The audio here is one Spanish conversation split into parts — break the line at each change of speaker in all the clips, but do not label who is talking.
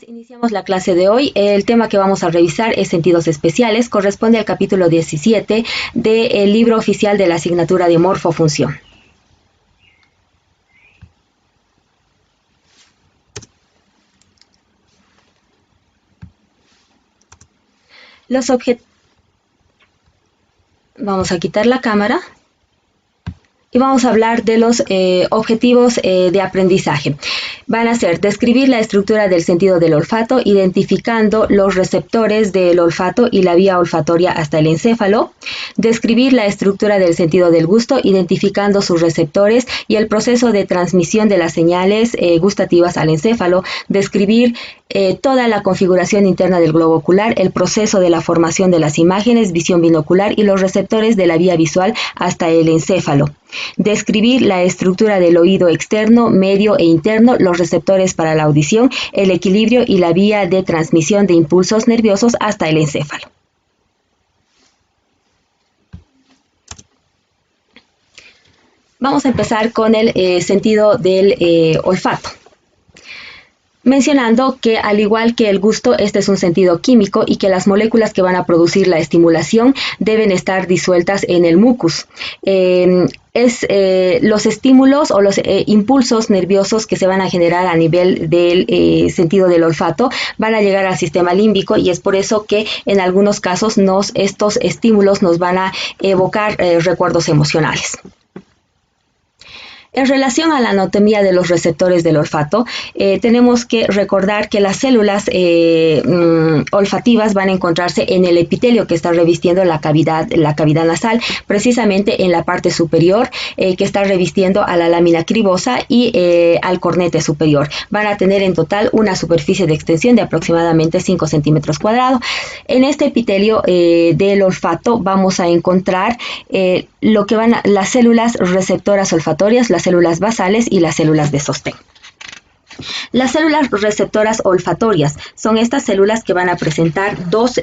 Iniciamos la clase de hoy. El tema que vamos a revisar es sentidos especiales. Corresponde al capítulo 17 del libro oficial de la asignatura de morfofunción. Vamos a quitar la cámara. Y vamos a hablar de los objetivos de aprendizaje. Van a ser describir la estructura del sentido del olfato, identificando los receptores del olfato y la vía olfatoria hasta el encéfalo. Describir la estructura del sentido del gusto, identificando sus receptores y el proceso de transmisión de las señales gustativas al encéfalo. Describir toda la configuración interna del globo ocular, el proceso de la formación de las imágenes, visión binocular y los receptores de la vía visual hasta el encéfalo. Describir la estructura del oído externo, medio e interno, los receptores para la audición, el equilibrio y la vía de transmisión de impulsos nerviosos hasta el encéfalo. Vamos a empezar con el sentido del olfato. Mencionando que al igual que el gusto, este es un sentido químico y que las moléculas que van a producir la estimulación deben estar disueltas en el mucus. Los estímulos o los impulsos nerviosos que se van a generar a nivel del sentido del olfato van a llegar al sistema límbico, y es por eso que en algunos casos estos estímulos nos van a evocar recuerdos emocionales. En relación a la anatomía de los receptores del olfato, tenemos que recordar que las células olfativas van a encontrarse en el epitelio que está revistiendo la cavidad nasal, precisamente en la parte superior que está revistiendo a la lámina cribosa y al cornete superior. Van a tener en total una superficie de extensión de aproximadamente 5 centímetros cuadrados. En este epitelio del olfato vamos a encontrar lo que van las células receptoras olfatorias, las células basales y las células de sostén. Las células receptoras olfatorias son estas células que van a presentar dos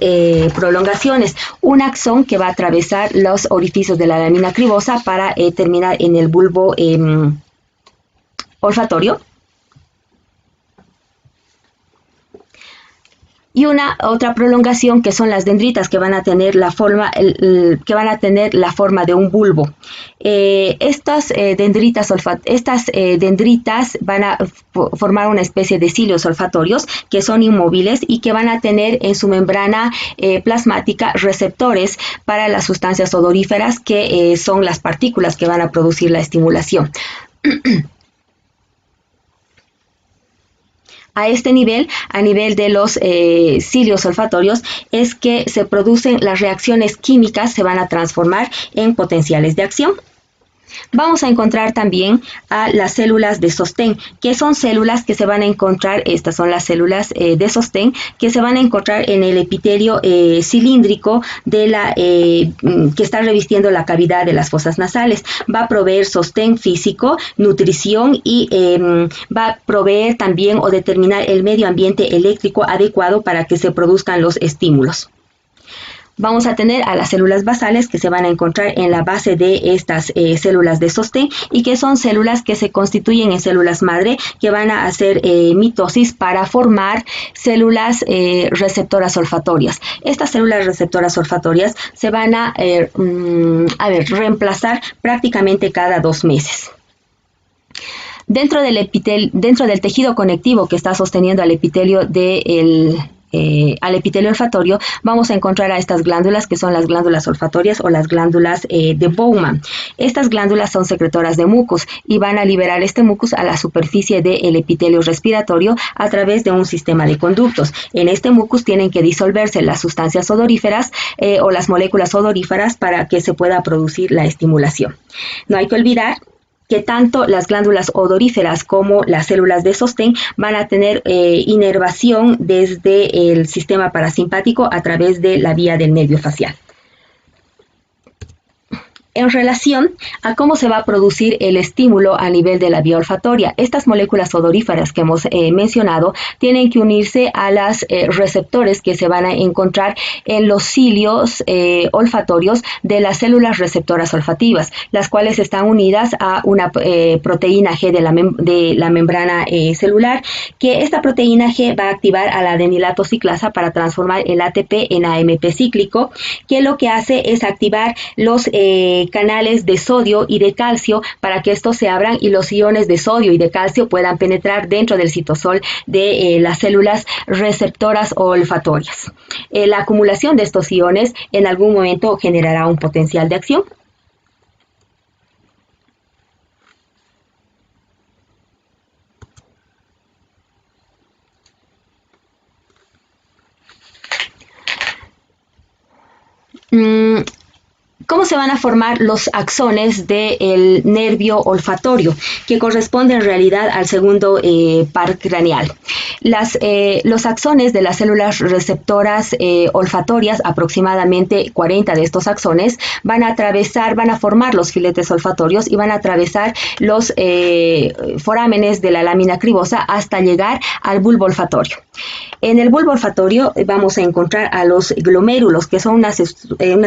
prolongaciones. Un axón que va a atravesar los orificios de la lámina cribosa para terminar en el bulbo olfatorio. Y una otra prolongación que son las dendritas, que van a tener la forma de un bulbo. Estas dendritas van a formar una especie de cilios olfatorios que son inmóviles y que van a tener en su membrana plasmática receptores para las sustancias odoríferas, que son las partículas que van a producir la estimulación. A este nivel, a nivel de los cilios olfatorios, es que se producen las reacciones químicas, se van a transformar en potenciales de acción. Vamos a encontrar también a las células de sostén, que son células que se van a encontrar, estas son las células de sostén, que se van a encontrar en el epitelio cilíndrico que está revistiendo la cavidad de las fosas nasales. Va a proveer sostén físico, nutrición y va a proveer también o determinar el medio ambiente eléctrico adecuado para que se produzcan los estímulos. Vamos a tener a las células basales, que se van a encontrar en la base de estas células de sostén, y que son células que se constituyen en células madre, que van a hacer mitosis para formar células receptoras olfatorias. Estas células receptoras olfatorias se van a reemplazar prácticamente cada 2 meses. Dentro del tejido conectivo que está sosteniendo al epitelio al epitelio olfatorio, vamos a encontrar a estas glándulas, que son las glándulas olfatorias o las glándulas de Bowman. Estas glándulas son secretoras de mucus y van a liberar este mucus a la superficie del epitelio respiratorio a través de un sistema de conductos. En este mucus tienen que disolverse las sustancias odoríferas o las moléculas odoríferas para que se pueda producir la estimulación. No hay que olvidar que tanto las glándulas odoríferas como las células de sostén van a tener inervación desde el sistema parasimpático a través de la vía del nervio facial. en relación a cómo se va a producir el estímulo a nivel de la vía olfatoria. Estas moléculas odoríferas que hemos mencionado tienen que unirse a los receptores que se van a encontrar en los cilios olfatorios de las células receptoras olfativas, las cuales están unidas a una proteína G de la membrana celular, que esta proteína G va a activar a la adenilato ciclasa para transformar el ATP en AMP cíclico, que lo que hace es activar los canales de sodio y de calcio para que estos se abran y los iones de sodio y de calcio puedan penetrar dentro del citosol de las células receptoras olfatorias. La acumulación de estos iones en algún momento generará un potencial de acción. ¿Cómo se van a formar los axones del nervio olfatorio, que corresponde en realidad al segundo par craneal? Los axones de las células receptoras olfatorias, aproximadamente 40 de estos axones, van a formar los filetes olfatorios y van a atravesar los forámenes de la lámina cribosa hasta llegar al bulbo olfatorio. En el bulbo olfatorio vamos a encontrar a los glomérulos, que son unas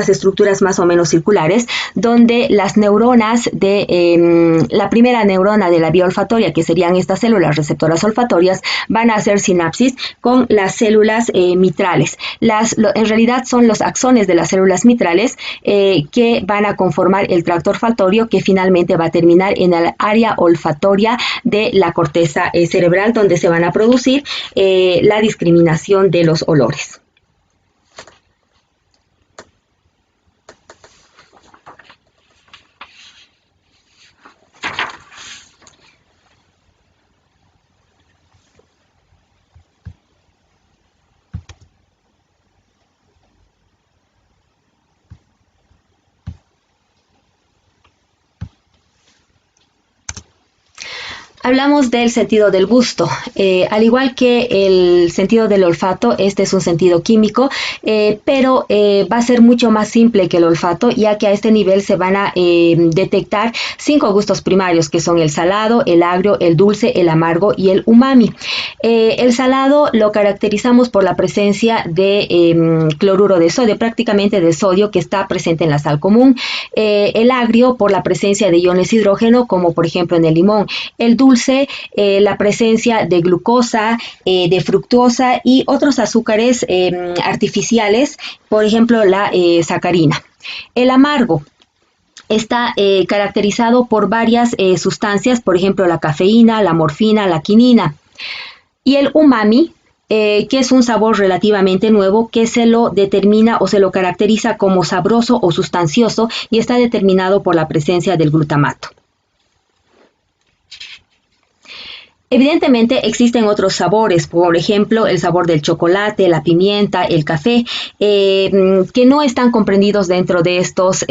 estructuras más o menos circulares, donde las neuronas de la primera neurona de la vía olfatoria, que serían estas células receptoras olfatorias, van a hacer sinapsis con las células mitrales. En realidad son los axones de las células mitrales que van a conformar el tracto olfatorio, que finalmente va a terminar en el área olfatoria de la corteza cerebral, donde se van a producir la discriminación de los olores. Hablamos del sentido del gusto. Al igual que el sentido del olfato, este es un sentido químico, pero va a ser mucho más simple que el olfato, ya que a este nivel se van a detectar 5 gustos primarios, que son el salado, el agrio, el dulce, el amargo y el umami. El salado lo caracterizamos por la presencia de cloruro de sodio, prácticamente de sodio, que está presente en la sal común. El agrio por la presencia de iones hidrógeno, como por ejemplo en el limón. El dulce, la presencia de glucosa, de fructosa y otros azúcares artificiales, por ejemplo la sacarina. El amargo está caracterizado por varias sustancias, por ejemplo la cafeína, la morfina, la quinina. Y el umami, que es un sabor relativamente nuevo, que se lo determina o se lo caracteriza como sabroso o sustancioso y está determinado por la presencia del glutamato. Evidentemente existen otros sabores, por ejemplo el sabor del chocolate, la pimienta, el café, que no están comprendidos dentro de estos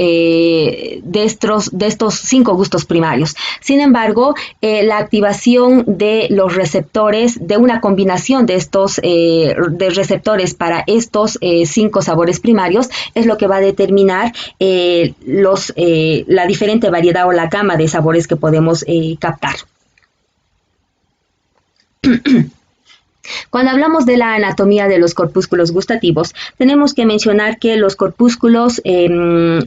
5 gustos primarios. Sin embargo, la activación de los receptores, de una combinación de estos de receptores para estos 5 sabores primarios, es lo que va a determinar la diferente variedad o la gama de sabores que podemos captar. Cuando hablamos de la anatomía de los corpúsculos gustativos, tenemos que mencionar que los corpúsculos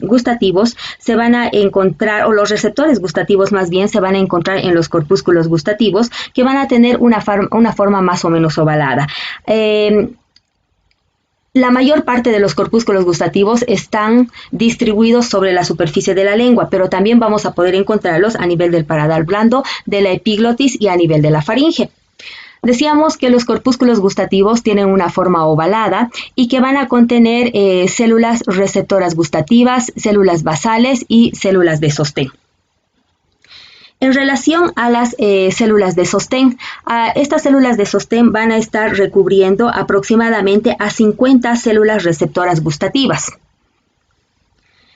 gustativos se van a encontrar, o los receptores gustativos más bien, se van a encontrar en los corpúsculos gustativos, que van a tener una forma más o menos ovalada. La mayor parte de los corpúsculos gustativos están distribuidos sobre la superficie de la lengua, pero también vamos a poder encontrarlos a nivel del paladar blando, de la epiglotis y a nivel de la faringe. Decíamos que los corpúsculos gustativos tienen una forma ovalada y que van a contener células receptoras gustativas, células basales y células de sostén. En relación a las células de sostén, estas células de sostén van a estar recubriendo aproximadamente a 50 células receptoras gustativas.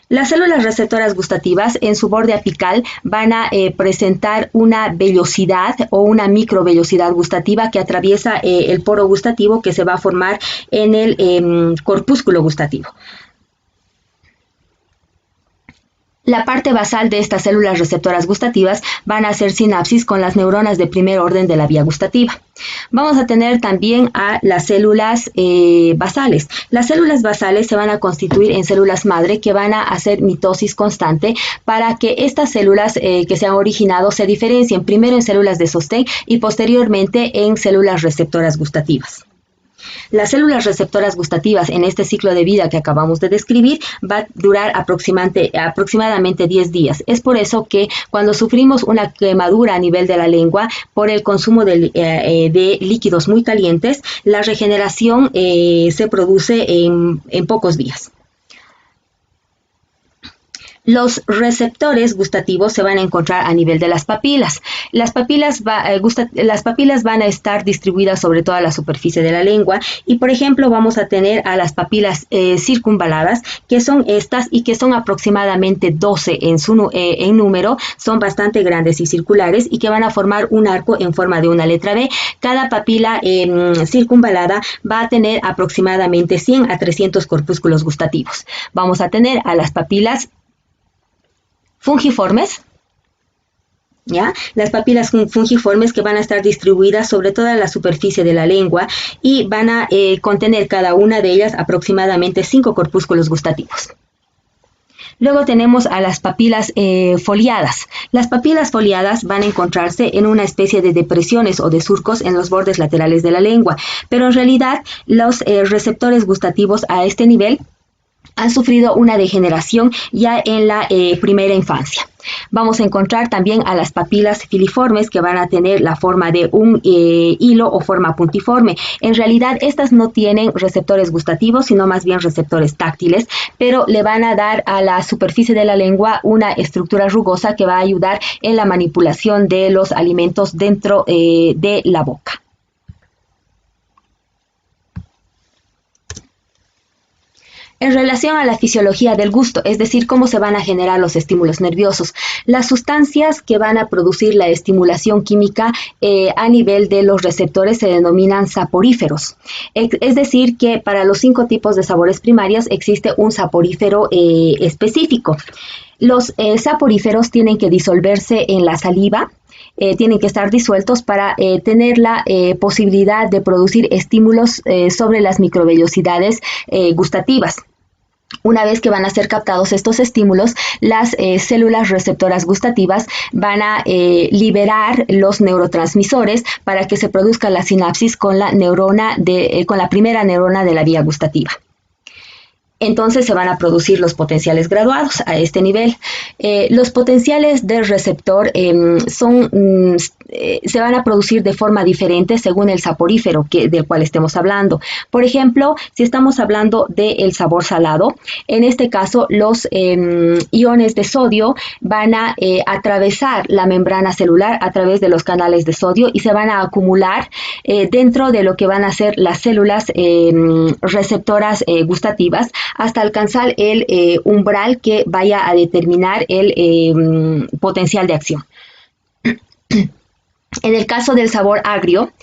Las células receptoras gustativas en su borde apical van a presentar una vellosidad o una microvellosidad gustativa que atraviesa el poro gustativo que se va a formar en el corpúsculo gustativo. La parte basal de estas células receptoras gustativas van a hacer sinapsis con las neuronas de primer orden de la vía gustativa. Vamos a tener también a las células basales. Las células basales se van a constituir en células madre que van a hacer mitosis constante para que estas células que se han originado se diferencien primero en células de sostén y posteriormente en células receptoras gustativas. Las células receptoras gustativas en este ciclo de vida que acabamos de describir va a durar aproximadamente 10 días. Es por eso que cuando sufrimos una quemadura a nivel de la lengua por el consumo de líquidos muy calientes, la regeneración se produce en pocos días. Los receptores gustativos se van a encontrar a nivel de las papilas. Las papilas van a estar distribuidas sobre toda la superficie de la lengua y, por ejemplo, vamos a tener a las papilas circunvaladas, que son estas y que son aproximadamente 12 en número, son bastante grandes y circulares y que van a formar un arco en forma de una letra B. Cada papila circunvalada va a tener aproximadamente 100 a 300 corpúsculos gustativos. Vamos a tener a las papilas fungiformes, ¿ya? Las papilas fungiformes que van a estar distribuidas sobre toda la superficie de la lengua y van a contener cada una de ellas aproximadamente 5 corpúsculos gustativos. Luego tenemos a las papilas foliadas. Las papilas foliadas van a encontrarse en una especie de depresiones o de surcos en los bordes laterales de la lengua, pero en realidad los receptores gustativos a este nivel han sufrido una degeneración ya en la primera infancia. Vamos a encontrar también a las papilas filiformes que van a tener la forma de un hilo o forma puntiforme. En realidad estas no tienen receptores gustativos, sino más bien receptores táctiles, pero le van a dar a la superficie de la lengua una estructura rugosa que va a ayudar en la manipulación de los alimentos dentro de la boca. En relación a la fisiología del gusto, es decir, cómo se van a generar los estímulos nerviosos, las sustancias que van a producir la estimulación química a nivel de los receptores se denominan saporíferos. Es decir, que para los 5 tipos de sabores primarios existe un saporífero específico. Los saporíferos tienen que disolverse en la saliva, tienen que estar disueltos para tener la posibilidad de producir estímulos sobre las microvellosidades gustativas. Una vez que van a ser captados estos estímulos, las células receptoras gustativas van a liberar los neurotransmisores para que se produzca la sinapsis con la primera neurona de la vía gustativa. Entonces se van a producir los potenciales graduados a este nivel. Los potenciales del receptor se van a producir de forma diferente según el saporífero del cual estemos hablando. Por ejemplo, si estamos hablando del sabor salado, en este caso los iones de sodio van a atravesar la membrana celular a través de los canales de sodio y se van a acumular dentro de lo que van a ser las células receptoras gustativas, hasta alcanzar el umbral que vaya a determinar el potencial de acción. En el caso del sabor agrio,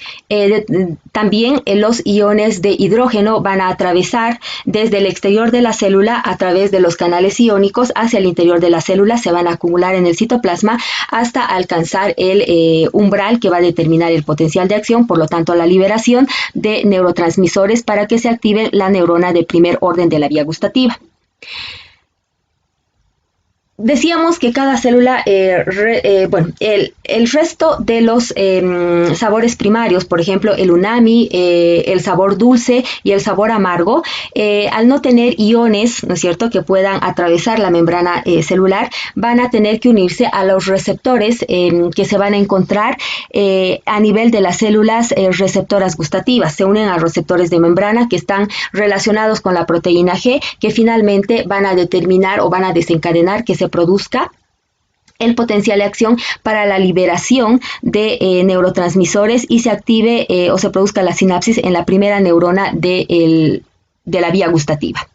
también los iones de hidrógeno van a atravesar desde el exterior de la célula a través de los canales iónicos hacia el interior de la célula, se van a acumular en el citoplasma hasta alcanzar el umbral que va a determinar el potencial de acción, por lo tanto la liberación de neurotransmisores para que se active la neurona de primer orden de la vía gustativa. Decíamos que cada célula, el resto de los sabores primarios, por ejemplo, el umami, el sabor dulce y el sabor amargo, al no tener iones, ¿no es cierto?, que puedan atravesar la membrana celular, van a tener que unirse a los receptores que se van a encontrar a nivel de las células receptoras gustativas. Se unen a receptores de membrana que están relacionados con la proteína G, que finalmente van a determinar o van a desencadenar que se produzca el potencial de acción para la liberación de neurotransmisores y se active o se produzca la sinapsis en la primera neurona de la vía gustativa.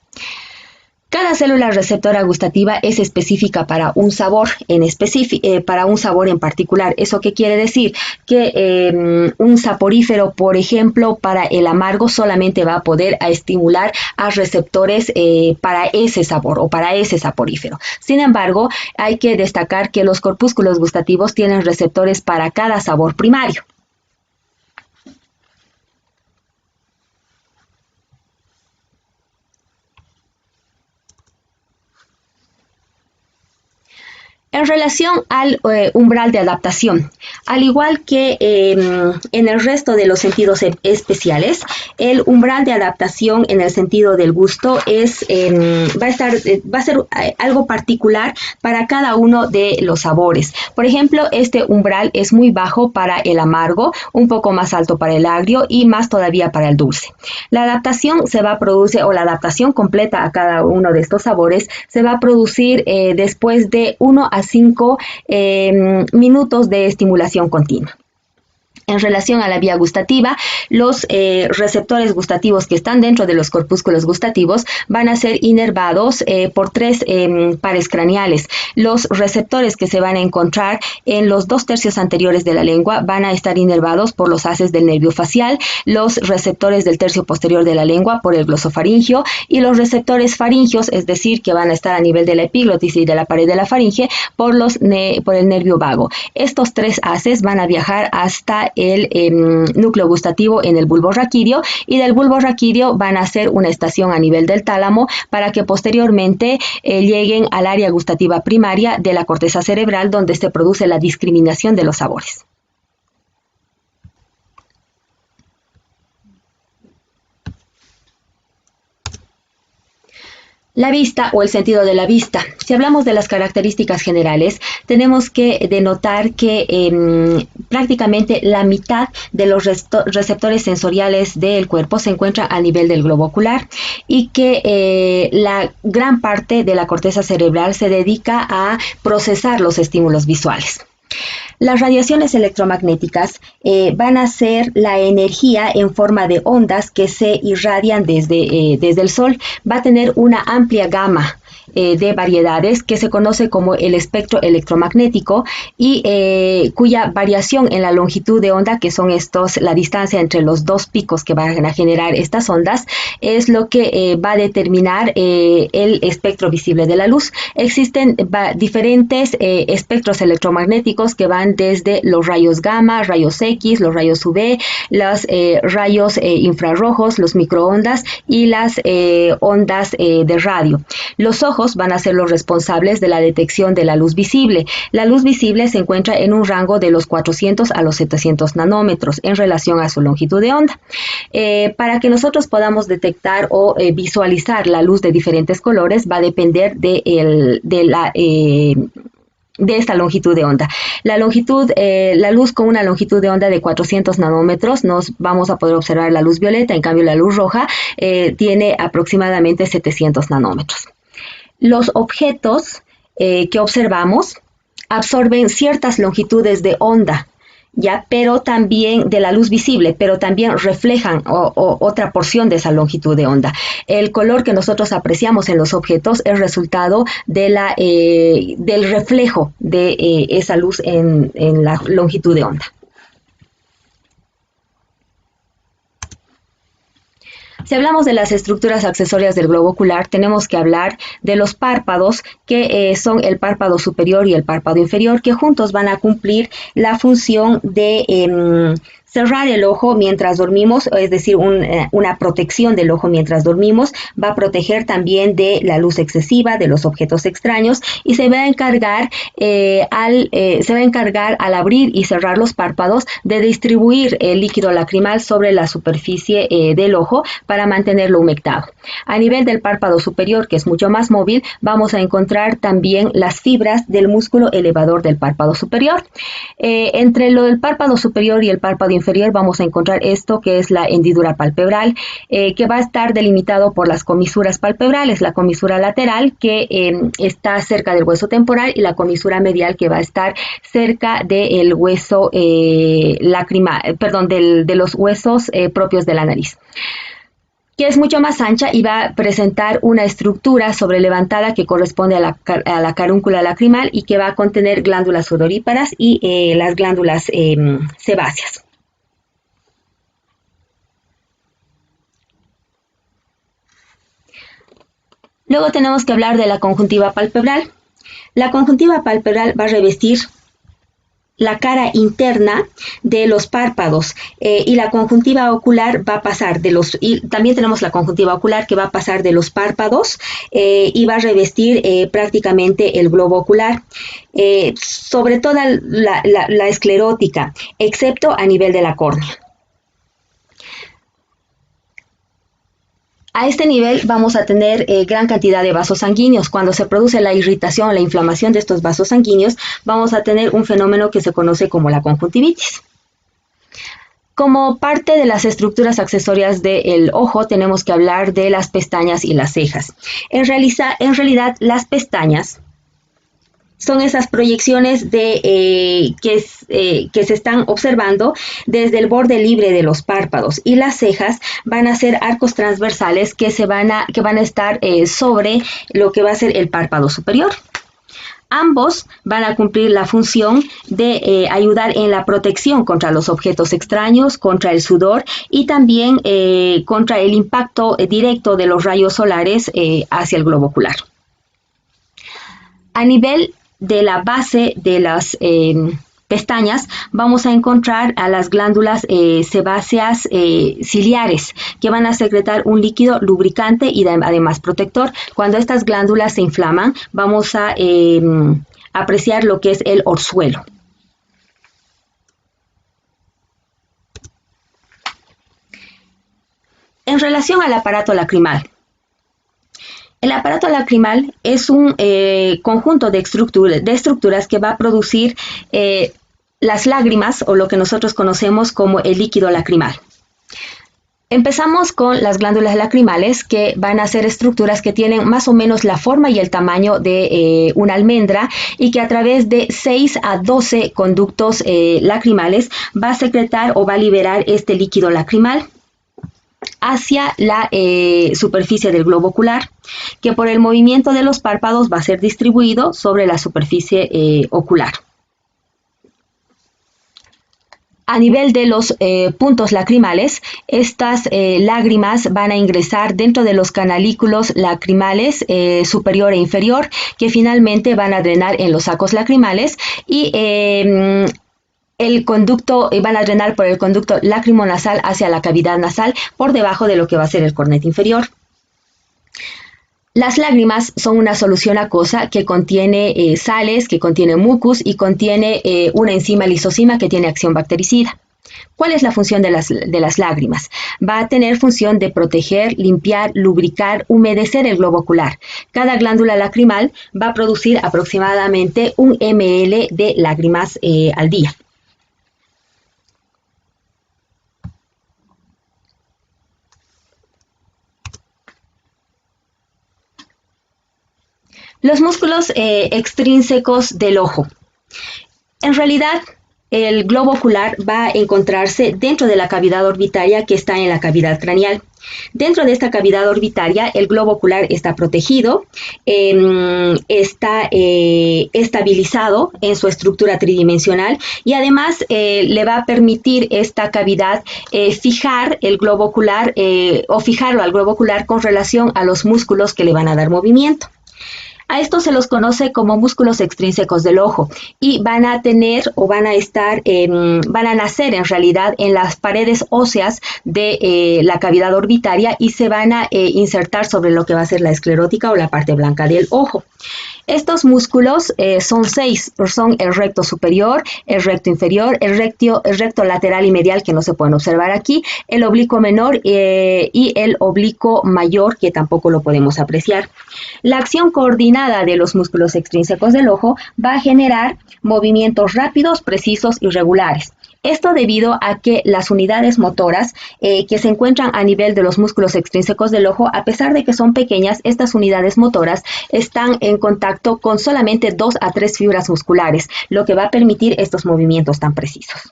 Cada célula receptora gustativa es específica para un sabor en particular. ¿Eso qué quiere decir? Que un saporífero, por ejemplo, para el amargo solamente va a poder estimular a receptores para ese sabor o para ese saporífero. Sin embargo, hay que destacar que los corpúsculos gustativos tienen receptores para cada sabor primario. En relación al umbral de adaptación, al igual que en el resto de los sentidos especiales, el umbral de adaptación en el sentido del gusto va a ser algo particular para cada uno de los sabores. Por ejemplo, este umbral es muy bajo para el amargo, un poco más alto para el agrio y más todavía para el dulce. La adaptación la adaptación completa a cada uno de estos sabores se va a producir después de 1 a 5 minutos de estimulación continua. En relación a la vía gustativa, los receptores gustativos que están dentro de los corpúsculos gustativos van a ser inervados por 3 pares craneales. Los receptores que se van a encontrar en los 2 tercios anteriores de la lengua van a estar inervados por los haces del nervio facial, los receptores del tercio posterior de la lengua por el glosofaringio y los receptores faringios, es decir, que van a estar a nivel de la epiglotis y de la pared de la faringe por el nervio vago. Estos 3 haces van a viajar hasta el núcleo gustativo en el bulbo raquídeo y del bulbo raquídeo van a hacer una estación a nivel del tálamo para que posteriormente lleguen al área gustativa primaria de la corteza cerebral donde se produce la discriminación de los sabores. La vista o el sentido de la vista. Si hablamos de las características generales, tenemos que denotar que prácticamente la mitad de los receptores sensoriales del cuerpo se encuentra a nivel del globo ocular y que la gran parte de la corteza cerebral se dedica a procesar los estímulos visuales. Las radiaciones electromagnéticas van a ser la energía en forma de ondas que se irradian desde el Sol. Va a tener una amplia gama de variedades que se conoce como el espectro electromagnético y cuya variación en la longitud de onda, que son la distancia entre los 2 picos que van a generar estas ondas, es lo que va a determinar el espectro visible de la luz. Existen diferentes espectros electromagnéticos que van desde los rayos gamma, rayos X, los rayos UV, los rayos infrarrojos, los microondas y las ondas de radio. Los ojos van a ser los responsables de la detección de la luz visible. La luz visible se encuentra en un rango de los 400 a los 700 nanómetros en relación a su longitud de onda. Para que nosotros podamos detectar o visualizar la luz de diferentes colores va a depender de esta longitud de onda. La luz con una longitud de onda de 400 nanómetros nos vamos a poder observar la luz violeta, en cambio la luz roja tiene aproximadamente 700 nanómetros. Los objetos que observamos absorben ciertas longitudes de onda, ¿ya? Pero también de la luz visible, pero también reflejan otra porción de esa longitud de onda. El color que nosotros apreciamos en los objetos es resultado de del reflejo de esa luz en la longitud de onda. Si hablamos de las estructuras accesorias del globo ocular, tenemos que hablar de los párpados, que son el párpado superior y el párpado inferior, que juntos van a cumplir la función de cerrar el ojo mientras dormimos, es decir, una protección del ojo mientras dormimos, va a proteger también de la luz excesiva, de los objetos extraños, y se va a encargar al abrir y cerrar los párpados de distribuir el líquido lacrimal sobre la superficie del ojo para mantenerlo humectado. A nivel del párpado superior, que es mucho más móvil, vamos a encontrar también las fibras del músculo elevador del párpado superior. Entre lo del párpado superior y el párpado inferior vamos a encontrar esto que es la hendidura palpebral, que va a estar delimitado por las comisuras palpebrales, la comisura lateral que está cerca del hueso temporal y la comisura medial que va a estar cerca del hueso lacrimal, de los huesos propios de la nariz. que es mucho más ancha y va a presentar una estructura sobrelevantada que corresponde a la carúncula lacrimal y que va a contener glándulas sudoríparas y las glándulas sebáceas. Luego tenemos que hablar de la conjuntiva palpebral. La conjuntiva palpebral va a revestir la cara interna de los párpados y la conjuntiva ocular va a pasar de los, y también tenemos la conjuntiva ocular que va a pasar de los párpados y va a revestir prácticamente el globo ocular, sobre toda la esclerótica, excepto a nivel de la córnea. A este nivel vamos a tener gran cantidad de vasos sanguíneos. Cuando se produce la irritación, la inflamación de estos vasos sanguíneos, vamos a tener un fenómeno que se conoce como la conjuntivitis. Como parte de las estructuras accesorias del ojo, tenemos que hablar de las pestañas y las cejas. En realidad, las pestañas son esas proyecciones que se están observando desde el borde libre de los párpados, y las cejas van a ser arcos transversales que van a estar sobre lo que va a ser el párpado superior. Ambos van a cumplir la función de ayudar en la protección contra los objetos extraños, contra el sudor y también contra el impacto directo de los rayos solares hacia el globo ocular. A nivel de la base de las pestañas vamos a encontrar a las glándulas sebáceas ciliares, que van a secretar un líquido lubricante y además protector. Cuando estas glándulas se inflaman, vamos a apreciar lo que es el orzuelo. En relación al aparato lacrimal, el aparato lacrimal es un conjunto de estructuras que va a producir las lágrimas, o lo que nosotros conocemos como el líquido lacrimal. Empezamos con las glándulas lacrimales, que van a ser estructuras que tienen más o menos la forma y el tamaño de una almendra, y que a través de 6 a 12 conductos lacrimales va a secretar o va a liberar este líquido lacrimal hacia la superficie del globo ocular, que por el movimiento de los párpados va a ser distribuido sobre la superficie ocular. A nivel de los puntos lacrimales, estas lágrimas van a ingresar dentro de los canalículos lacrimales superior e inferior, que finalmente van a drenar en los sacos lacrimales, y el conducto van a drenar por el conducto lacrimonasal hacia la cavidad nasal, por debajo de lo que va a ser el cornete inferior. Las lágrimas son una solución acuosa que contiene sales, que contiene mucus y contiene una enzima lisosima que tiene acción bactericida. ¿Cuál es la función de las lágrimas? Va a tener función de proteger, limpiar, lubricar, humedecer el globo ocular. Cada glándula lacrimal va a producir aproximadamente 1 ml de lágrimas al día. Los músculos extrínsecos del ojo. En realidad, el globo ocular va a encontrarse dentro de la cavidad orbitaria que está en la cavidad craneal. Dentro de esta cavidad orbitaria, el globo ocular está protegido, está estabilizado en su estructura tridimensional, y además le va a permitir esta cavidad fijar el globo ocular o fijarlo al globo ocular con relación a los músculos que le van a dar movimiento. A estos se los conoce como músculos extrínsecos del ojo, y van a tener o van a nacer en realidad en las paredes óseas de la cavidad orbitaria, y se van a insertar sobre lo que va a ser la esclerótica o la parte blanca del ojo. Estos músculos son 6, son el recto superior, el recto inferior, el recto lateral y medial, que no se pueden observar aquí, el oblicuo menor y el oblicuo mayor, que tampoco lo podemos apreciar. La acción coordinada de los músculos extrínsecos del ojo va a generar movimientos rápidos, precisos y regulares. Esto debido a que las unidades motoras que se encuentran a nivel de los músculos extrínsecos del ojo, a pesar de que son pequeñas, estas unidades motoras están en contacto con solamente 2 a 3 fibras musculares, lo que va a permitir estos movimientos tan precisos.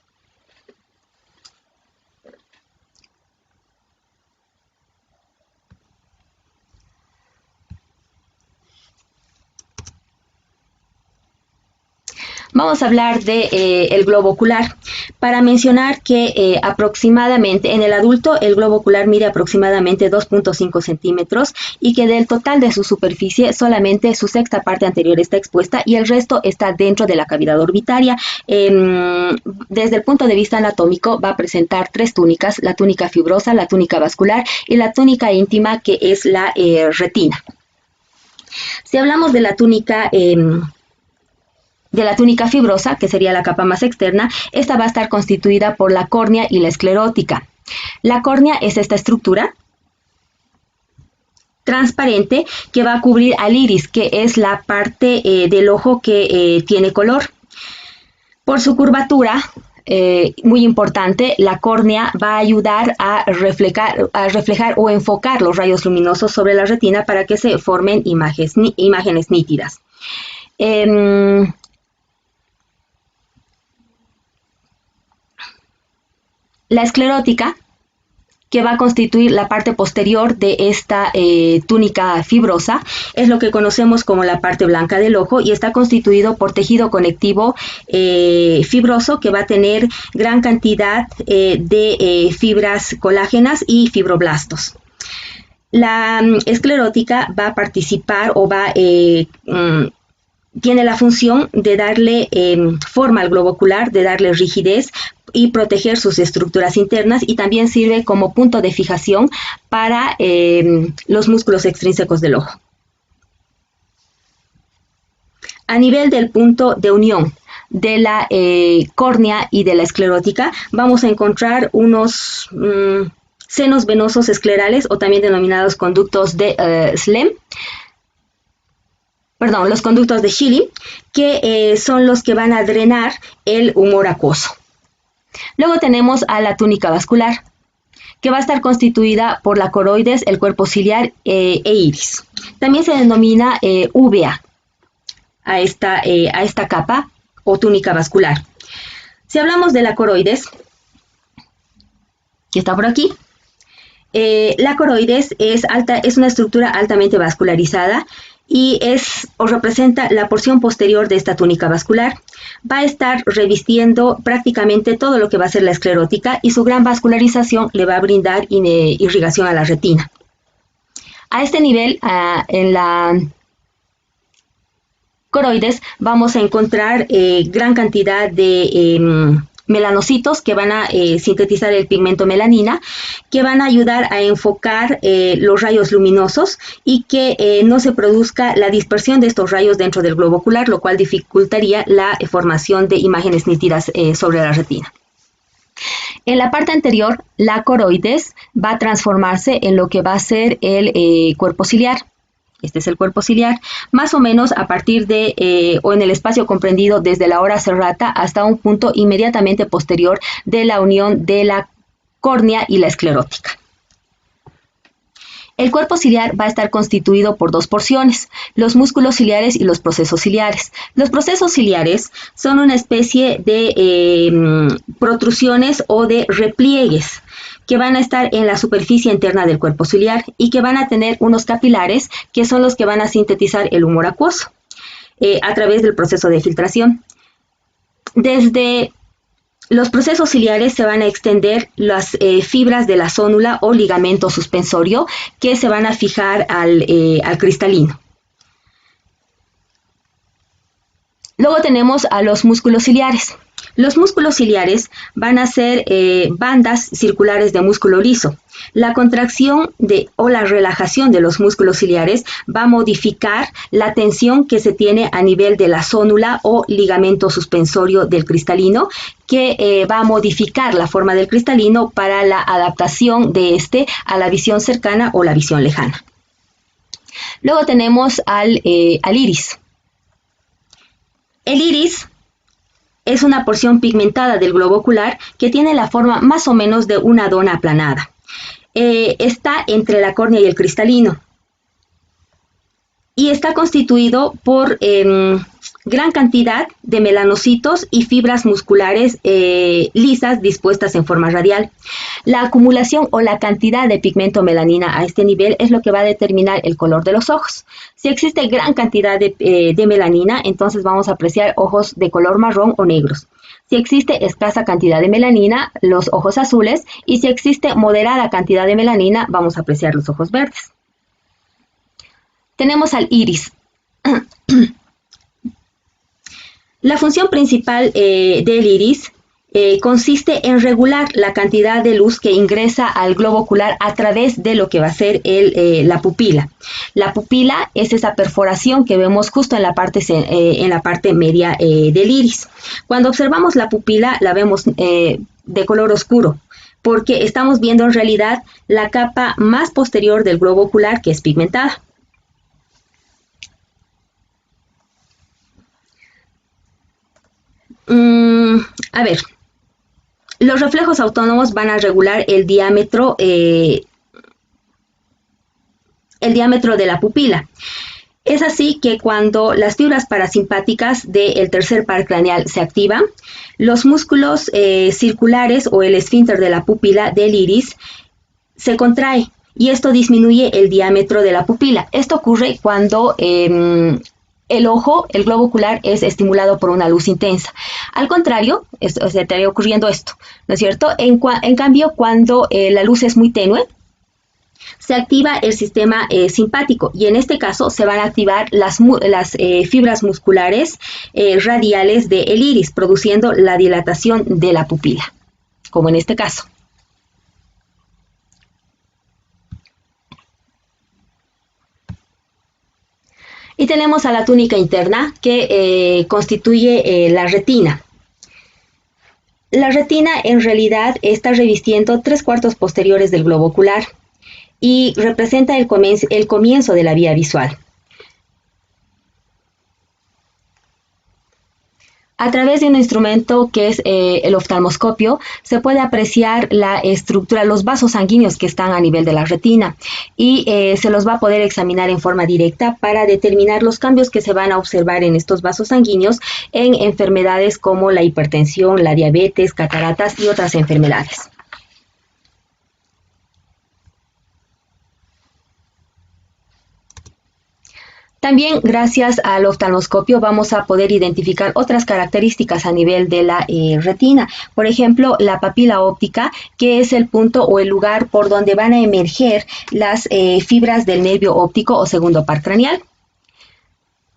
Vamos a hablar de el globo ocular, para mencionar que aproximadamente en el adulto el globo ocular mide aproximadamente 2.5 centímetros y que del total de su superficie solamente su sexta parte anterior está expuesta y el resto está dentro de la cavidad orbitaria. Desde el punto de vista anatómico va a presentar tres túnicas: la túnica fibrosa, la túnica vascular y la túnica íntima, que es la retina. Si hablamos de la túnica fibrosa, que sería la capa más externa, esta va a estar constituida por la córnea y la esclerótica. La córnea es esta estructura transparente que va a cubrir al iris, que es la parte del ojo que tiene color. Por su curvatura, muy importante, la córnea va a ayudar a reflejar o enfocar los rayos luminosos sobre la retina para que se formen imágenes nítidas. La esclerótica, que va a constituir la parte posterior de esta túnica fibrosa, es lo que conocemos como la parte blanca del ojo y está constituido por tejido conectivo fibroso que va a tener gran cantidad de fibras colágenas y fibroblastos. La esclerótica va a participar o tiene la función de darle forma al globo ocular, de darle rigidez y proteger sus estructuras internas, y también sirve como punto de fijación para los músculos extrínsecos del ojo. A nivel del punto de unión de la córnea y de la esclerótica, vamos a encontrar unos senos venosos esclerales, o también denominados conductos de los conductos de Schilling, que son los que van a drenar el humor acuoso. Luego tenemos a la túnica vascular, que va a estar constituida por la coroides, el cuerpo ciliar e iris. También se denomina uvea a esta capa o túnica vascular. Si hablamos de la coroides, que está por aquí, la coroides es una estructura altamente vascularizada y representa la porción posterior de esta túnica vascular. Va a estar revistiendo prácticamente todo lo que va a ser la esclerótica, y su gran vascularización le va a brindar irrigación a la retina. A este nivel, en la coroides, vamos a encontrar gran cantidad de melanocitos que van a sintetizar el pigmento melanina, que van a ayudar a enfocar los rayos luminosos y que no se produzca la dispersión de estos rayos dentro del globo ocular, lo cual dificultaría la formación de imágenes nítidas sobre la retina. En la parte anterior, la coroides va a transformarse en lo que va a ser el cuerpo ciliar. Este es el cuerpo ciliar, más o menos a partir de, o en el espacio comprendido desde la ora serrata hasta un punto inmediatamente posterior de la unión de la córnea y la esclerótica. El cuerpo ciliar va a estar constituido por dos porciones: los músculos ciliares y los procesos ciliares. Los procesos ciliares son una especie de protrusiones o de repliegues que van a estar en la superficie interna del cuerpo ciliar y que van a tener unos capilares que son los que van a sintetizar el humor acuoso a través del proceso de filtración. Desde los procesos ciliares se van a extender las fibras de la zónula o ligamento suspensorio que se van a fijar al cristalino. Luego tenemos a los músculos ciliares. Los músculos ciliares van a ser bandas circulares de músculo liso. La contracción o la relajación de los músculos ciliares va a modificar la tensión que se tiene a nivel de la zónula o ligamento suspensorio del cristalino, que va a modificar la forma del cristalino para la adaptación de este a la visión cercana o la visión lejana. Luego tenemos al iris. El iris es una porción pigmentada del globo ocular que tiene la forma más o menos de una dona aplanada. Está entre la córnea y el cristalino y está constituido por gran cantidad de melanocitos y fibras musculares lisas dispuestas en forma radial. La acumulación o la cantidad de pigmento melanina a este nivel es lo que va a determinar el color de los ojos. Si existe gran cantidad de melanina, entonces vamos a apreciar ojos de color marrón o negros. Si existe escasa cantidad de melanina, los ojos azules, y si existe moderada cantidad de melanina, vamos a apreciar los ojos verdes. Tenemos al iris. La función principal del iris consiste en regular la cantidad de luz que ingresa al globo ocular a través de lo que va a ser la pupila. La pupila es esa perforación que vemos justo en la parte media del iris. Cuando observamos la pupila, la vemos de color oscuro, porque estamos viendo en realidad la capa más posterior del globo ocular, que es pigmentada. A ver, los reflejos autónomos van a regular el diámetro de la pupila. Es así que cuando las fibras parasimpáticas del tercer par craneal se activan, los músculos circulares o el esfínter de la pupila del iris se contrae y esto disminuye el diámetro de la pupila. Esto ocurre cuando el globo ocular es estimulado por una luz intensa. Al contrario, se estaría ocurriendo esto, ¿no es cierto? En cambio, cuando la luz es muy tenue, se activa el sistema simpático y en este caso se van a activar las fibras musculares radiales del iris, produciendo la dilatación de la pupila, como en este caso. Y tenemos a la túnica interna que constituye la retina. La retina en realidad está revistiendo 3/4 posteriores del globo ocular y representa el comienzo de la vía visual. A través de un instrumento que es el oftalmoscopio, se puede apreciar la estructura, los vasos sanguíneos que están a nivel de la retina y se los va a poder examinar en forma directa para determinar los cambios que se van a observar en estos vasos sanguíneos en enfermedades como la hipertensión, la diabetes, cataratas y otras enfermedades. También gracias al oftalmoscopio vamos a poder identificar otras características a nivel de la retina. Por ejemplo, la papila óptica, que es el punto o el lugar por donde van a emerger las fibras del nervio óptico o segundo par craneal.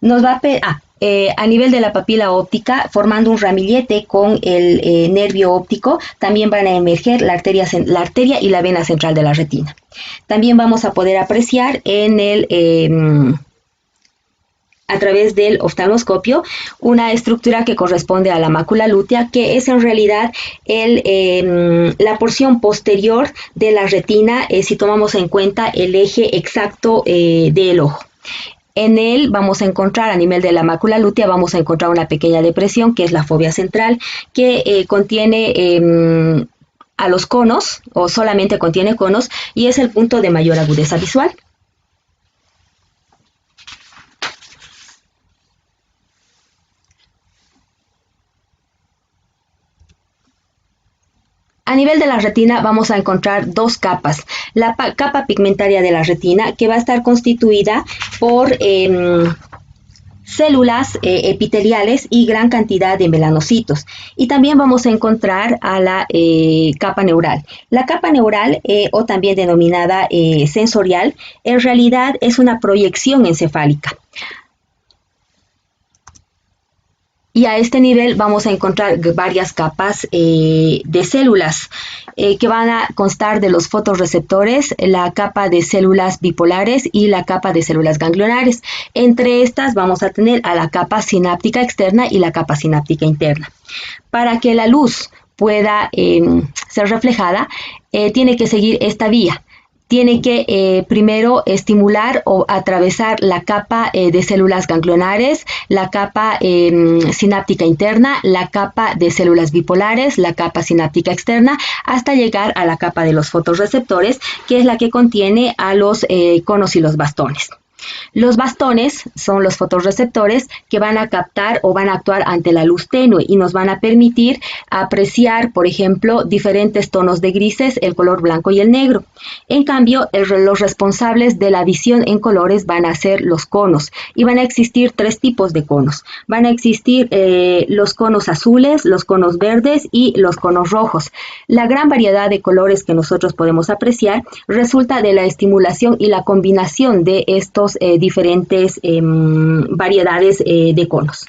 A nivel de la papila óptica, formando un ramillete con el nervio óptico, también van a emerger la arteria y la vena central de la retina. También vamos a poder apreciar a través del oftalmoscopio una estructura que corresponde a la mácula lútea, que es en realidad la porción posterior de la retina, si tomamos en cuenta el eje exacto del ojo. En él vamos a encontrar, a nivel de la mácula lútea, vamos a encontrar una pequeña depresión que es la fovea central, que contiene a los conos, o solamente contiene conos, y es el punto de mayor agudeza visual. A nivel de la retina vamos a encontrar dos capas. La capa pigmentaria de la retina, que va a estar constituida por células epiteliales y gran cantidad de melanocitos. Y también vamos a encontrar a la capa neural. La capa neural, o también denominada sensorial, en realidad es una proyección encefálica. Y a este nivel vamos a encontrar varias capas de células que van a constar de los fotorreceptores, la capa de células bipolares y la capa de células ganglionares. Entre estas vamos a tener a la capa sináptica externa y la capa sináptica interna. Para que la luz pueda ser reflejada, tiene que seguir esta vía. Tiene que primero estimular o atravesar la capa de células ganglionares, la capa sináptica interna, la capa de células bipolares, la capa sináptica externa, hasta llegar a la capa de los fotorreceptores, que es la que contiene a los conos y los bastones. Los bastones son los fotorreceptores que van a captar o van a actuar ante la luz tenue y nos van a permitir apreciar, por ejemplo, diferentes tonos de grises, el color blanco y el negro. En cambio, los responsables de la visión en colores van a ser los conos y van a existir tres tipos de conos. Van a existir los conos azules, los conos verdes y los conos rojos. La gran variedad de colores que nosotros podemos apreciar resulta de la estimulación y la combinación de estos diferentes variedades de conos.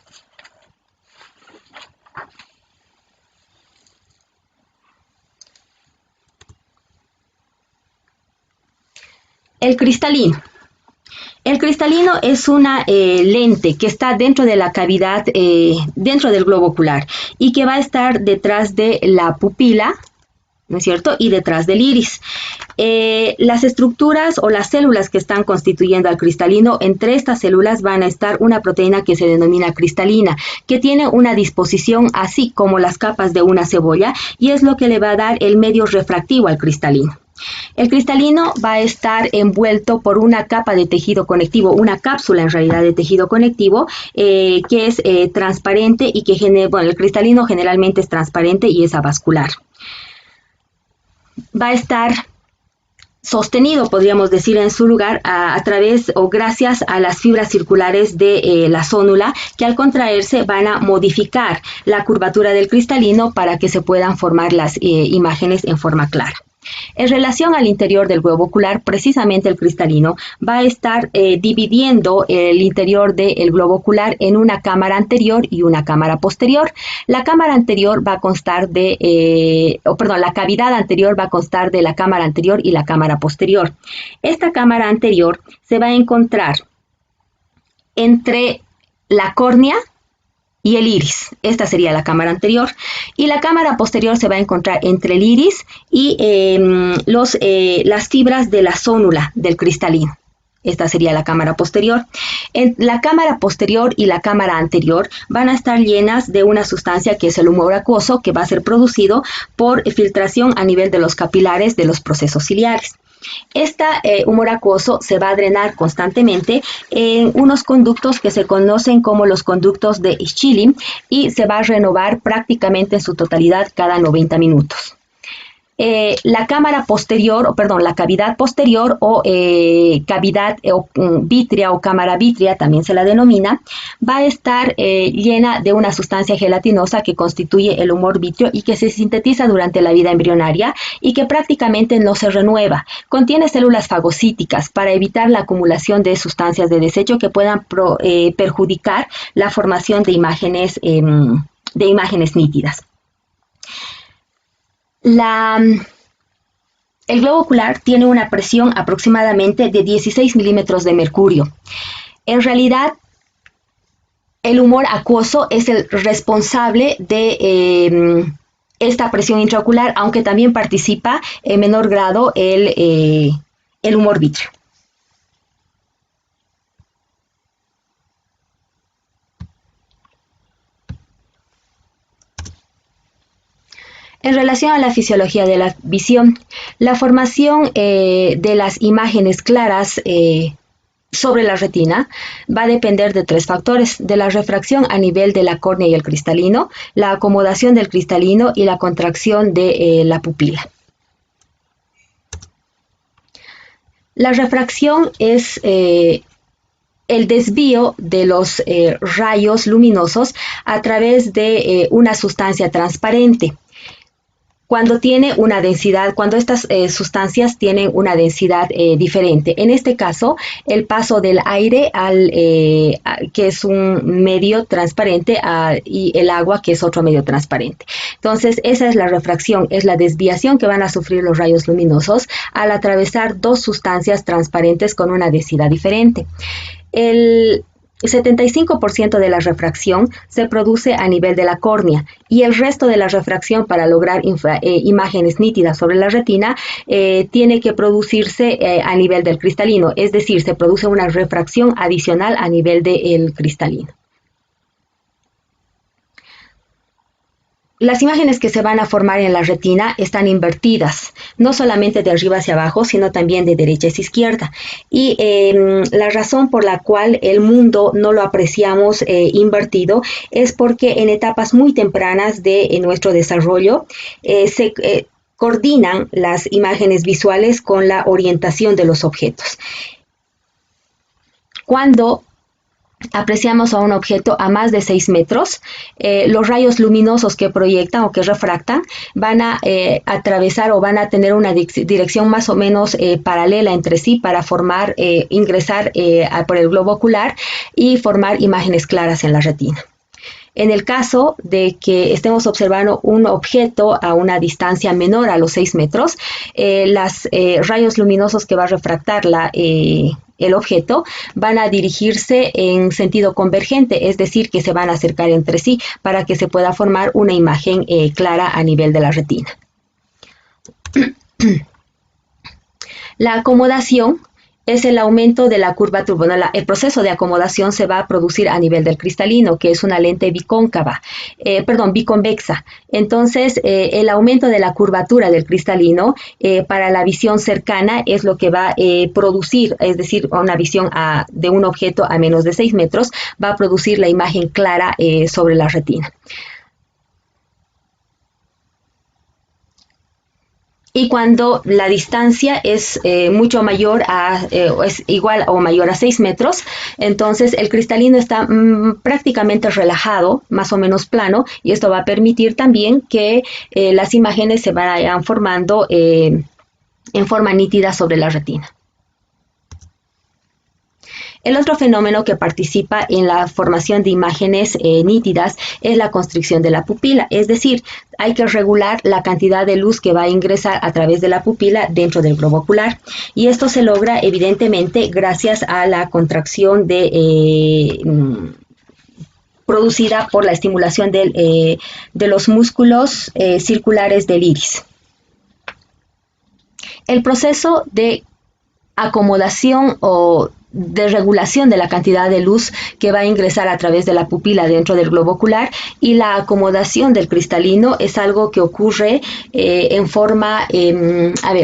El cristalino. El cristalino es una lente que está dentro de la cavidad, dentro del globo ocular y que va a estar detrás de la pupila, ¿no es cierto? Y detrás del iris. Las estructuras o las células que están constituyendo al cristalino, entre estas células van a estar una proteína que se denomina cristalina, que tiene una disposición así como las capas de una cebolla y es lo que le va a dar el medio refractivo al cristalino. El cristalino va a estar envuelto por una capa de tejido conectivo, una cápsula en realidad de tejido conectivo que es transparente y que el cristalino generalmente es transparente y es avascular. Va a estar sostenido, podríamos decir, en su lugar a través o gracias a las fibras circulares de la zónula que al contraerse van a modificar la curvatura del cristalino para que se puedan formar las imágenes en forma clara. En relación al interior del globo ocular, precisamente el cristalino va a estar dividiendo el interior del globo ocular en una cámara anterior y una cámara posterior. La cámara anterior va a constar la cavidad anterior va a constar de la cámara anterior y la cámara posterior. Esta cámara anterior se va a encontrar entre la córnea y el iris. Esta sería la cámara anterior. Y la cámara posterior se va a encontrar entre el iris y las fibras de la zónula del cristalino. Esta sería la cámara posterior. La cámara posterior y la cámara anterior van a estar llenas de una sustancia que es el humor acuoso, que va a ser producido por filtración a nivel de los capilares de los procesos ciliares. Este humor acuoso se va a drenar constantemente en unos conductos que se conocen como los conductos de Schilling y se va a renovar prácticamente en su totalidad cada 90 minutos. La cavidad posterior o cavidad vítrea o cámara vítrea, también se la denomina, va a estar llena de una sustancia gelatinosa que constituye el humor vítreo y que se sintetiza durante la vida embrionaria y que prácticamente no se renueva. Contiene células fagocíticas para evitar la acumulación de sustancias de desecho que puedan perjudicar la formación de imágenes nítidas. El globo ocular tiene una presión aproximadamente de 16 milímetros de mercurio. En realidad, el humor acuoso es el responsable de esta presión intraocular, aunque también participa en menor grado el humor vítreo. En relación a la fisiología de la visión, la formación de las imágenes claras sobre la retina va a depender de tres factores: de la refracción a nivel de la córnea y el cristalino, la acomodación del cristalino y la contracción de la pupila. La refracción es el desvío de los rayos luminosos a través de una sustancia transparente. Cuando estas sustancias tienen una densidad diferente. En este caso, el paso del aire que es un medio transparente, y el agua, que es otro medio transparente. Entonces, esa es la refracción, es la desviación que van a sufrir los rayos luminosos al atravesar dos sustancias transparentes con una densidad diferente. El 75% de la refracción se produce a nivel de la córnea y el resto de la refracción para lograr imágenes nítidas sobre la retina tiene que producirse a nivel del cristalino, es decir, se produce una refracción adicional a nivel del cristalino. las imágenes que se van a formar en la retina están invertidas, no solamente de arriba hacia abajo, sino también de derecha hacia izquierda. Y la razón por la cual el mundo no lo apreciamos invertido es porque en etapas muy tempranas de nuestro desarrollo se coordinan las imágenes visuales con la orientación de los objetos. Cuando apreciamos a un objeto a más de 6 metros, los rayos luminosos que proyectan o que refractan van a atravesar o van a tener una dirección más o menos paralela entre sí para formar, ingresar por el globo ocular y formar imágenes claras en la retina. En el caso de que estemos observando un objeto a una distancia menor a los 6 metros, los rayos luminosos que va a refractar el objeto van a dirigirse en sentido convergente, es decir, que se van a acercar entre sí para que se pueda formar una imagen clara a nivel de la retina. La acomodación es el aumento de la curvatura. Bueno, el proceso de acomodación se va a producir a nivel del cristalino, que es una lente biconvexa. Entonces, el aumento de la curvatura del cristalino para la visión cercana es lo que va a producir, es decir, una visión de un objeto a menos de 6 metros, va a producir la imagen clara sobre la retina. Y cuando la distancia es mucho mayor es igual o mayor a 6 metros, entonces el cristalino está prácticamente relajado, más o menos plano, y esto va a permitir también que las imágenes se vayan formando en forma nítida sobre la retina. El otro fenómeno que participa en la formación de imágenes nítidas es la constricción de la pupila, es decir, hay que regular la cantidad de luz que va a ingresar a través de la pupila dentro del globo ocular, y esto se logra evidentemente gracias a la contracción producida por la estimulación de los músculos circulares del iris. El proceso de acomodación o de regulación de la cantidad de luz que va a ingresar a través de la pupila dentro del globo ocular y la acomodación del cristalino es algo que ocurre en forma,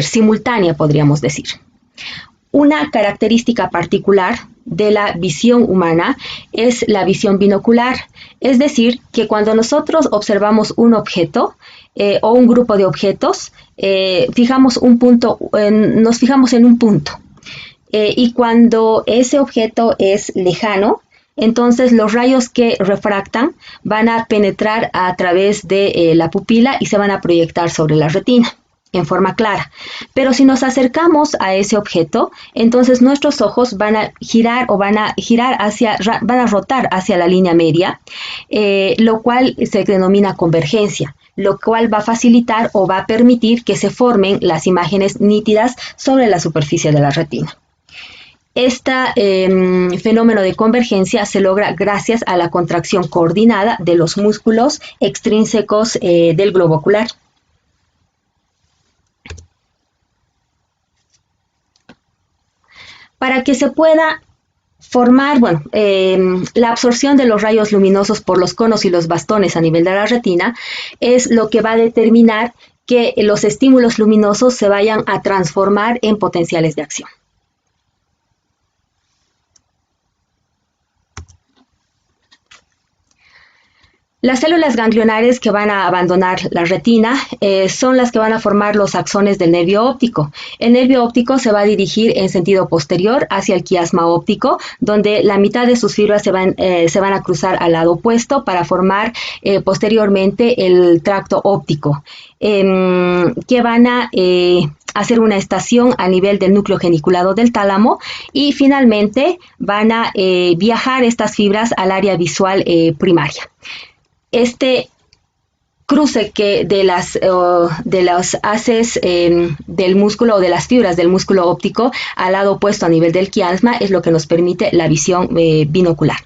simultánea, podríamos decir. Una característica particular de la visión humana es la visión binocular, es decir, que cuando nosotros observamos un objeto o un grupo de objetos, nos fijamos en un punto. Y cuando ese objeto es lejano, entonces los rayos que refractan van a penetrar a través de la pupila y se van a proyectar sobre la retina en forma clara. Pero si nos acercamos a ese objeto, entonces nuestros ojos van a girar van a rotar hacia la línea media, lo cual se denomina convergencia, lo cual va a facilitar o va a permitir que se formen las imágenes nítidas sobre la superficie de la retina. Este fenómeno de convergencia se logra gracias a la contracción coordinada de los músculos extrínsecos del globo ocular. Para que se pueda formar, la absorción de los rayos luminosos por los conos y los bastones a nivel de la retina es lo que va a determinar que los estímulos luminosos se vayan a transformar en potenciales de acción. Las células ganglionares que van a abandonar la retina son las que van a formar los axones del nervio óptico. El nervio óptico se va a dirigir en sentido posterior hacia el quiasma óptico, donde la mitad de sus fibras se van a cruzar al lado opuesto para formar posteriormente el tracto óptico, que van a hacer una estación a nivel del núcleo geniculado del tálamo y finalmente van a viajar estas fibras al área visual primaria. Este cruce de los haces del músculo o de las fibras del músculo óptico al lado opuesto a nivel del quiasma es lo que nos permite la visión binocular.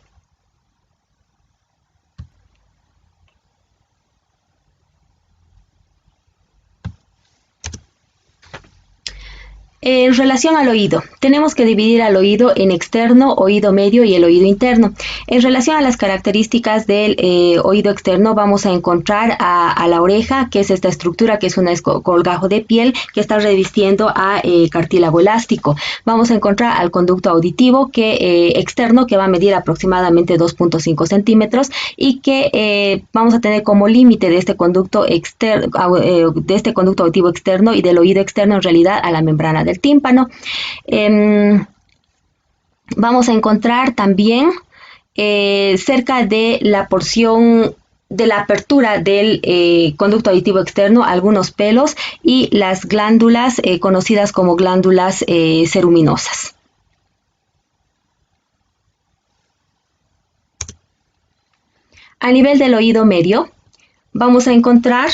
En relación al oído, tenemos que dividir al oído en externo, oído medio y el oído interno. En relación a las características del oído externo, vamos a encontrar a la oreja, que es esta estructura que es un colgajo de piel que está revistiendo a cartílago elástico. Vamos a encontrar al conducto auditivo externo, que va a medir aproximadamente 2.5 centímetros y que vamos a tener como límite de este conducto auditivo externo y del oído externo en realidad a la membrana del tímpano. Vamos a encontrar también cerca de la porción de la apertura del conducto auditivo externo algunos pelos y las glándulas conocidas como glándulas ceruminosas. A nivel del oído medio vamos a encontrar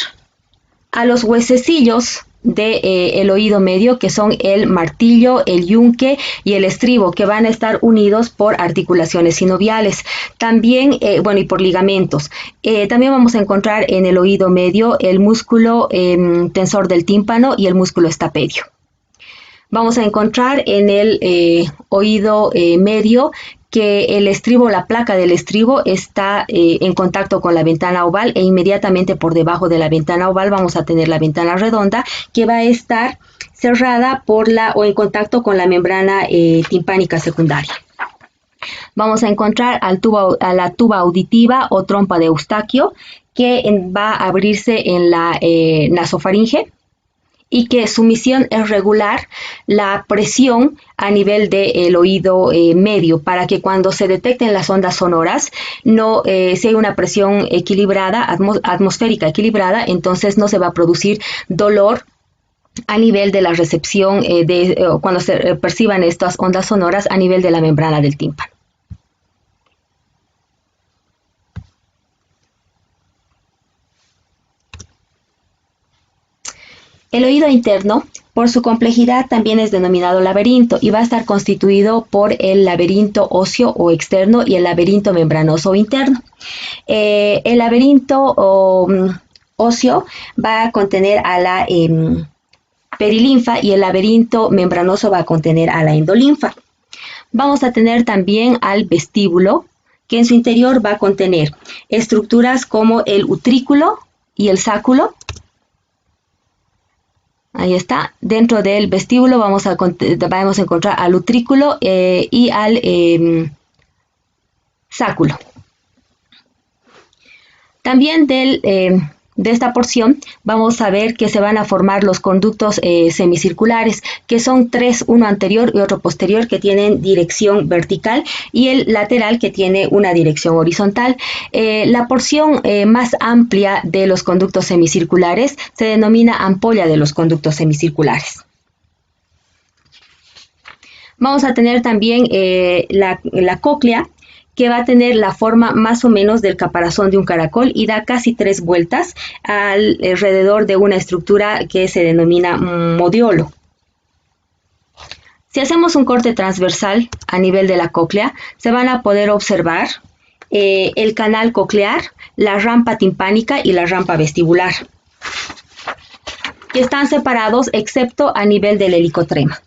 a los huesecillos del oído medio, que son el martillo, el yunque y el estribo, que van a estar unidos por articulaciones sinoviales, también, y por ligamentos. También vamos a encontrar en el oído medio el músculo tensor del tímpano y el músculo estapedio. Vamos a encontrar en el oído medio que el estribo, la placa del estribo está en contacto con la ventana oval e inmediatamente por debajo de la ventana oval vamos a tener la ventana redonda que va a estar cerrada o en contacto con la membrana timpánica secundaria. Vamos a encontrar a la tuba auditiva o trompa de Eustaquio que va a abrirse en la nasofaringe y que su misión es regular la presión a nivel del oído medio para que cuando se detecten las ondas sonoras, si hay una presión equilibrada, atmosférica equilibrada, entonces no se va a producir dolor a nivel de la recepción cuando se perciban estas ondas sonoras a nivel de la membrana del tímpano. El oído interno, por su complejidad, también es denominado laberinto y va a estar constituido por el laberinto óseo o externo y el laberinto membranoso o interno. El laberinto óseo va a contener a la perilinfa y el laberinto membranoso va a contener a la endolinfa. Vamos a tener también al vestíbulo, que en su interior va a contener estructuras como el utrículo y el sáculo. Ahí está. Dentro del vestíbulo vamos a encontrar al utrículo y al sáculo. También de esta porción vamos a ver que se van a formar los conductos semicirculares, que son tres, uno anterior y otro posterior, que tienen dirección vertical y el lateral que tiene una dirección horizontal. La porción más amplia de los conductos semicirculares se denomina ampolla de los conductos semicirculares. Vamos a tener también la cóclea, que va a tener la forma más o menos del caparazón de un caracol y da casi 3 vueltas alrededor de una estructura que se denomina modiolo. Si hacemos un corte transversal a nivel de la cóclea, se van a poder observar el canal coclear, la rampa timpánica y la rampa vestibular, que están separados excepto a nivel del helicotrema.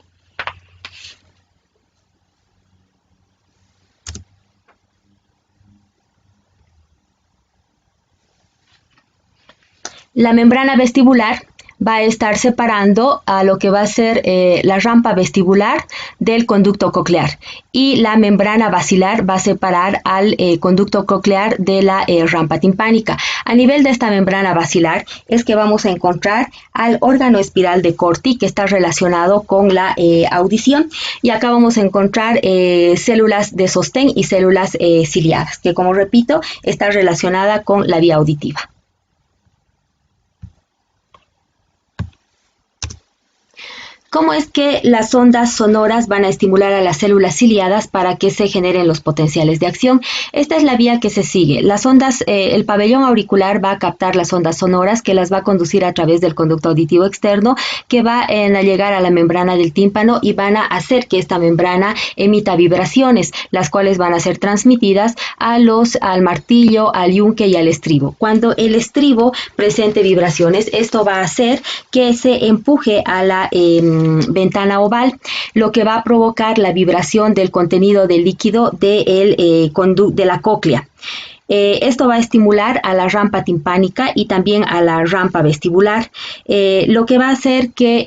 La membrana vestibular va a estar separando a lo que va a ser la rampa vestibular del conducto coclear y la membrana basilar va a separar al conducto coclear de la rampa timpánica. A nivel de esta membrana basilar es que vamos a encontrar al órgano espiral de Corti, que está relacionado con la audición, y acá vamos a encontrar células de sostén y células ciliadas, que, como repito, está relacionada con la vía auditiva. ¿Cómo es que las ondas sonoras van a estimular a las células ciliadas para que se generen los potenciales de acción? Esta es la vía que se sigue. Las ondas, el pabellón auricular va a captar las ondas sonoras, que las va a conducir a través del conducto auditivo externo, que va a llegar a la membrana del tímpano y van a hacer que esta membrana emita vibraciones, las cuales van a ser transmitidas al martillo, al yunque y al estribo. Cuando el estribo presente vibraciones, esto va a hacer que se empuje a la ventana oval, lo que va a provocar la vibración del contenido del líquido de la cóclea. Esto va a estimular a la rampa timpánica y también a la rampa vestibular, lo que va a hacer que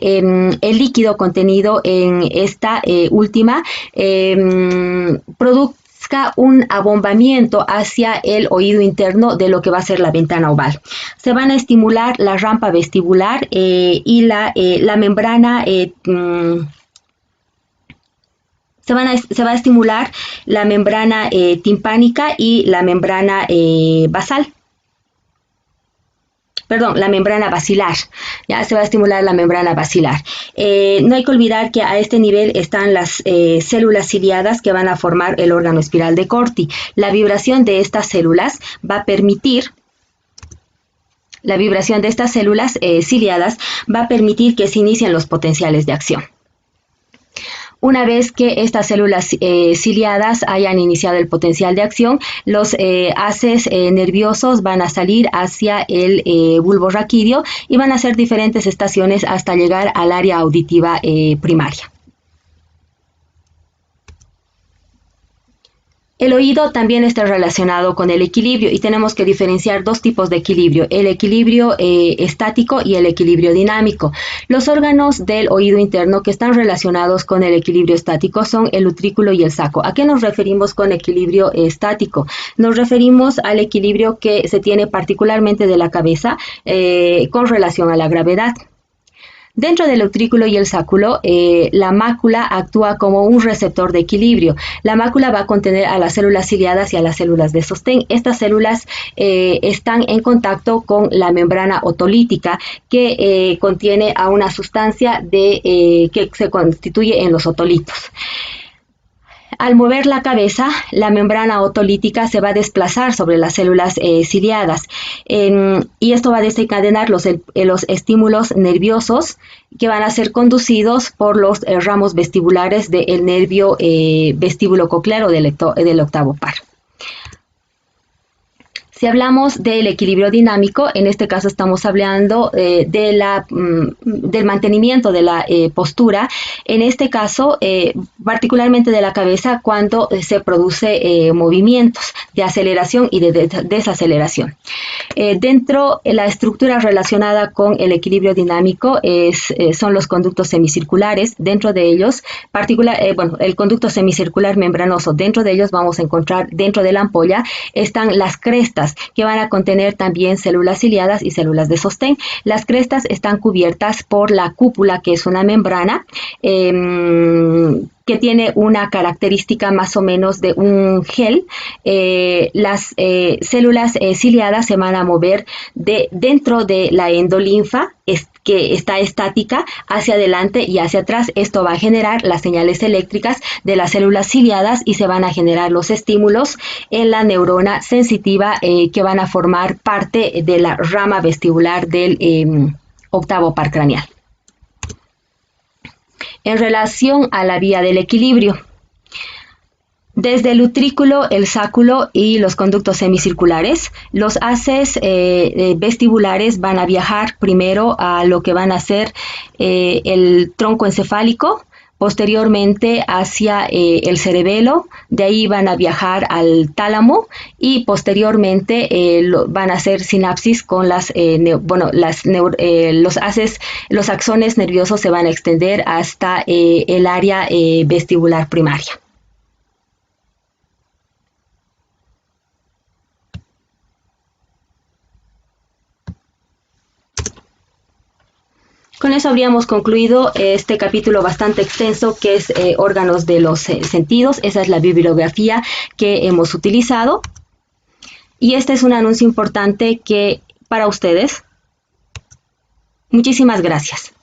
el líquido contenido en esta última produzca un abombamiento hacia el oído interno de lo que va a ser la ventana oval. Se van a estimular la rampa vestibular y la membrana se va a estimular la membrana timpánica y la membrana la membrana basilar. Ya se va a estimular la membrana basilar. No hay que olvidar que a este nivel están las células ciliadas que van a formar el órgano espiral de Corti. La vibración de estas células va a permitir que se inicien los potenciales de acción. Una vez que estas células ciliadas hayan iniciado el potencial de acción, los haces nerviosos van a salir hacia el bulbo raquídeo y van a hacer diferentes estaciones hasta llegar al área auditiva primaria. El oído también está relacionado con el equilibrio y tenemos que diferenciar dos tipos de equilibrio, el equilibrio estático y el equilibrio dinámico. Los órganos del oído interno que están relacionados con el equilibrio estático son el utrículo y el saco. ¿A qué nos referimos con equilibrio estático? Nos referimos al equilibrio que se tiene particularmente de la cabeza con relación a la gravedad. Dentro del utrículo y el sáculo, la mácula actúa como un receptor de equilibrio. La mácula va a contener a las células ciliadas y a las células de sostén. Estas células están en contacto con la membrana otolítica que contiene a una sustancia que se constituye en los otolitos. Al mover la cabeza, la membrana otolítica se va a desplazar sobre las células ciliadas y esto va a desencadenar los estímulos nerviosos que van a ser conducidos por los ramos vestibulares del nervio vestíbulo coclear o del octavo par. Si hablamos del equilibrio dinámico, en este caso estamos hablando del mantenimiento de la postura, en este caso particularmente de la cabeza cuando se produce movimientos de aceleración y de desaceleración. Dentro de la estructura relacionada con el equilibrio dinámico son los conductos semicirculares. Dentro de ellos, el conducto semicircular membranoso, dentro de ellos vamos a encontrar, dentro de la ampolla, están las crestas, que van a contener también células ciliadas y células de sostén. Las crestas están cubiertas por la cúpula, que es una membrana que tiene una característica más o menos de un gel. Las células ciliadas se van a mover dentro de la endolinfa, que está estática, hacia adelante y hacia atrás. Esto va a generar las señales eléctricas de las células ciliadas y se van a generar los estímulos en la neurona sensitiva que van a formar parte de la rama vestibular del octavo par craneal. En relación a la vía del equilibrio, desde el utrículo, el sáculo y los conductos semicirculares, los haces vestibulares van a viajar primero a lo que van a ser el tronco encefálico, posteriormente hacia el cerebelo, de ahí van a viajar al tálamo y posteriormente van a hacer sinapsis con los axones nerviosos se van a extender hasta el área vestibular primaria. Con eso habríamos concluido este capítulo bastante extenso que es órganos de los sentidos. Esa es la bibliografía que hemos utilizado. Y este es un anuncio importante para ustedes. Muchísimas gracias.